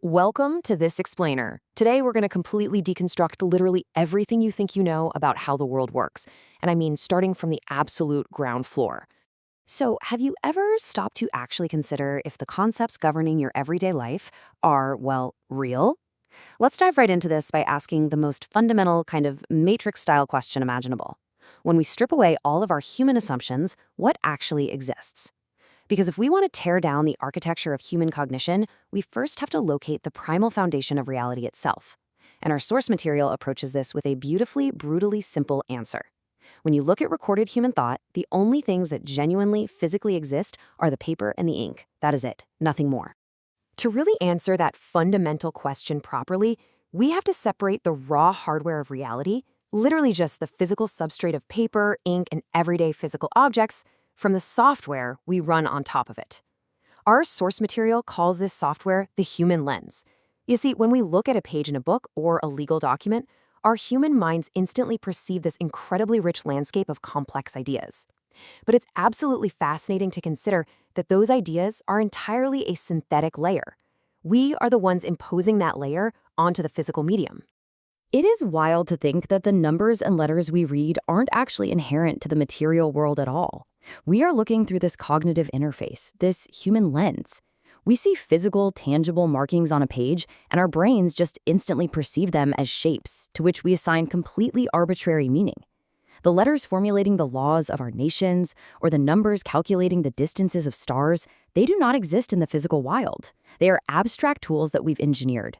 Welcome to This Explainer. Today, we're going to completely deconstruct literally everything you think you know about how the world works. And I mean, starting from the absolute ground floor. So, have you ever stopped to actually consider if the concepts governing your everyday life are, well, real? Let's dive right into this by asking the most fundamental kind of matrix style question imaginable. When we strip away all of our human assumptions, what actually exists? Because if we want to tear down the architecture of human cognition, we first have to locate the primal foundation of reality itself. And our source material approaches this with a beautifully, brutally simple answer. When you look at recorded human thought, the only things that genuinely, physically exist are the paper and the ink. That is it, nothing more. To really answer that fundamental question properly, we have to separate the raw hardware of reality, literally just the physical substrate of paper, ink, and everyday physical objects, from the software we run on top of it. Our source material calls this software the human lens. You see, when we look at a page in a book or a legal document, our human minds instantly perceive this incredibly rich landscape of complex ideas. But it's absolutely fascinating to consider that those ideas are entirely a synthetic layer. We are the ones imposing that layer onto the physical medium. It is wild to think that the numbers and letters we read aren't actually inherent to the material world at all. We are looking through this cognitive interface, this human lens. We see physical, tangible markings on a page, and our brains just instantly perceive them as shapes, to which we assign completely arbitrary meaning. The letters formulating the laws of our nations, or the numbers calculating the distances of stars, they do not exist in the physical wild. They are abstract tools that we've engineered.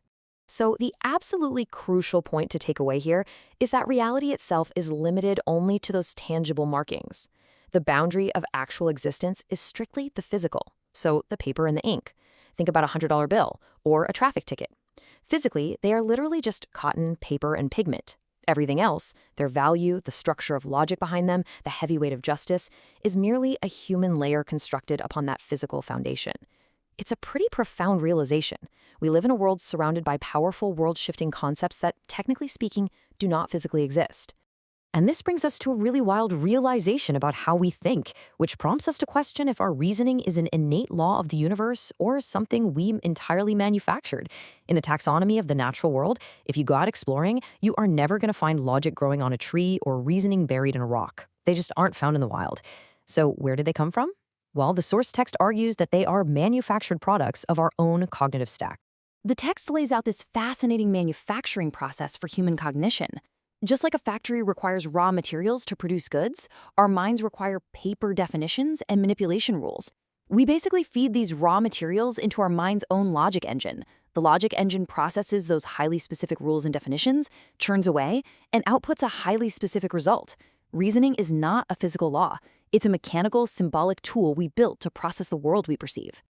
So the absolutely crucial point to take away here is that reality itself is limited only to those tangible markings. The boundary of actual existence is strictly the physical, so the paper and the ink. Think about a $100 bill or a traffic ticket. Physically, they are literally just cotton, paper, and pigment. Everything else, their value, the structure of logic behind them, the heavy weight of justice, is merely a human layer constructed upon that physical foundation. It's a pretty profound realization. We live in a world surrounded by powerful world-shifting concepts that, technically speaking, do not physically exist. And this brings us to a really wild realization about how we think, which prompts us to question if our reasoning is an innate law of the universe or something we entirely manufactured. In the taxonomy of the natural world, if you go out exploring, you are never going to find logic growing on a tree or reasoning buried in a rock. They just aren't found in the wild. So where did they come from? Well, the source text argues that they are manufactured products of our own cognitive stack. The text lays out this fascinating manufacturing process for human cognition. Just like a factory requires raw materials to produce goods, our minds require paper definitions and manipulation rules. We basically feed these raw materials into our mind's own logic engine. The logic engine processes those highly specific rules and definitions, churns away, and outputs a highly specific result. Reasoning is not a physical law. It's a mechanical, symbolic tool we built to process the world we perceive.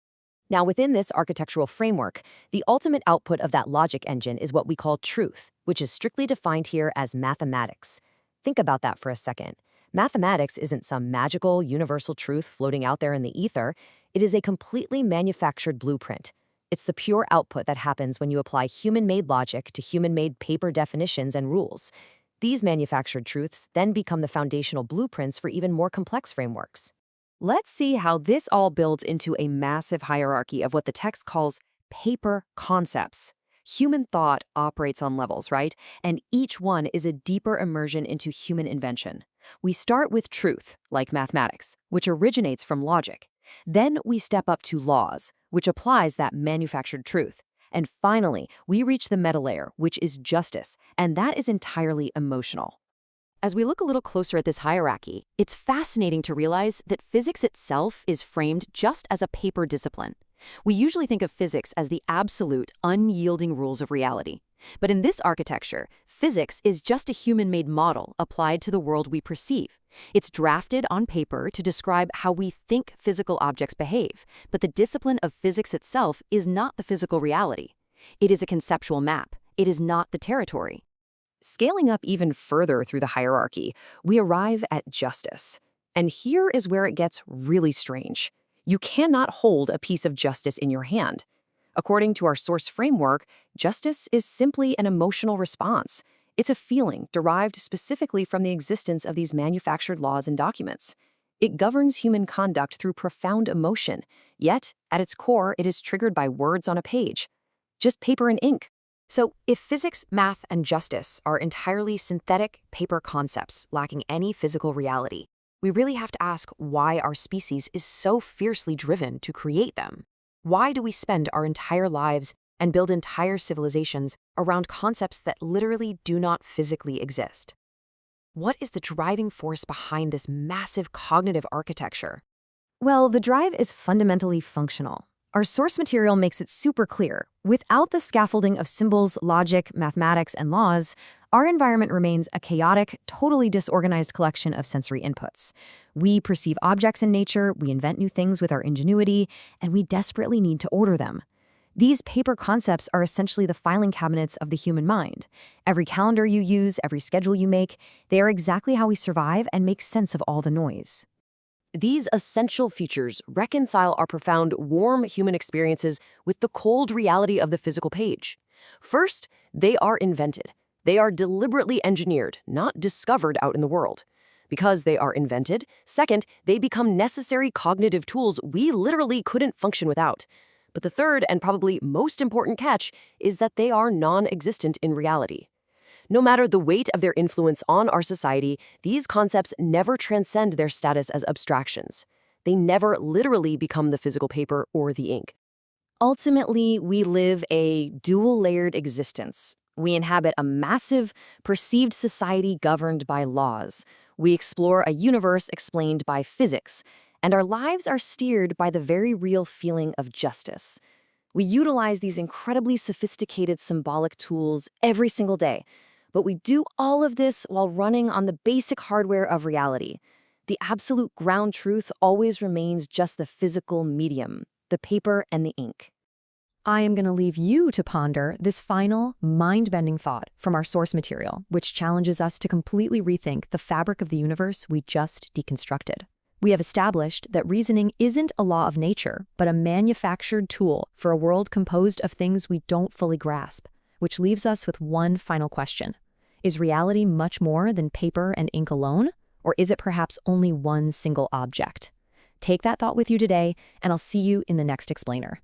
Now, within this architectural framework, the ultimate output of that logic engine is what we call truth, which is strictly defined here as mathematics. Think about that for a second. Mathematics isn't some magical, universal truth floating out there in the ether. It is a completely manufactured blueprint. It's the pure output that happens when you apply human-made logic to human-made paper definitions and rules. These manufactured truths then become the foundational blueprints for even more complex frameworks. Let's see how this all builds into a massive hierarchy of what the text calls paper concepts. Human thought operates on levels, right? And each one is a deeper immersion into human invention. We start with truth, like mathematics, which originates from logic. Then we step up to laws, which applies that manufactured truth. And finally, we reach the meta layer, which is justice, and that is entirely emotional. As we look a little closer at this hierarchy, it's fascinating to realize that physics itself is framed just as a paper discipline. We usually think of physics as the absolute, unyielding rules of reality. But in this architecture, physics is just a human-made model applied to the world we perceive. It's drafted on paper to describe how we think physical objects behave, but the discipline of physics itself is not the physical reality. It is a conceptual map. It is not the territory. Scaling up even further through the hierarchy, we arrive at justice. And here is where it gets really strange. You cannot hold a piece of justice in your hand. According to our source framework, justice is simply an emotional response. It's a feeling derived specifically from the existence of these manufactured laws and documents. It governs human conduct through profound emotion, yet, at its core, it is triggered by words on a page. just paper and ink. So, if physics, math, and justice are entirely synthetic paper concepts lacking any physical reality, we really have to ask why our species is so fiercely driven to create them. Why do we spend our entire lives and build entire civilizations around concepts that literally do not physically exist? What is the driving force behind this massive cognitive architecture? Well, the drive is fundamentally functional. Our source material makes it super clear. Without the scaffolding of symbols, logic, mathematics, and laws, our environment remains a chaotic, totally disorganized collection of sensory inputs. We perceive objects in nature, we invent new things with our ingenuity, and we desperately need to order them. These paper concepts are essentially the filing cabinets of the human mind. Every calendar you use, every schedule you make, they are exactly how we survive and make sense of all the noise. These essential features reconcile our profound, warm human experiences with the cold reality of the physical page. First, they are invented. They are deliberately engineered, not discovered out in the world. Because they are invented, second, they become necessary cognitive tools we literally couldn't function without. But the third and probably most important catch is that they are non-existent in reality. No matter the weight of their influence on our society, these concepts never transcend their status as abstractions. They never literally become the physical paper or the ink. Ultimately, we live a dual-layered existence. We inhabit a massive, perceived society governed by laws. We explore a universe explained by physics, and our lives are steered by the very real feeling of justice. We utilize these incredibly sophisticated symbolic tools every single day, but we do all of this while running on the basic hardware of reality. The absolute ground truth always remains just the physical medium, the paper and the ink. I am going to leave you to ponder this final, mind-bending thought from our source material, which challenges us to completely rethink the fabric of the universe we just deconstructed. We have established that reasoning isn't a law of nature, but a manufactured tool for a world composed of things we don't fully grasp, which leaves us with one final question. Is reality much more than paper and ink alone, or is it perhaps only one single object? Take that thought with you today, and I'll see you in the next explainer.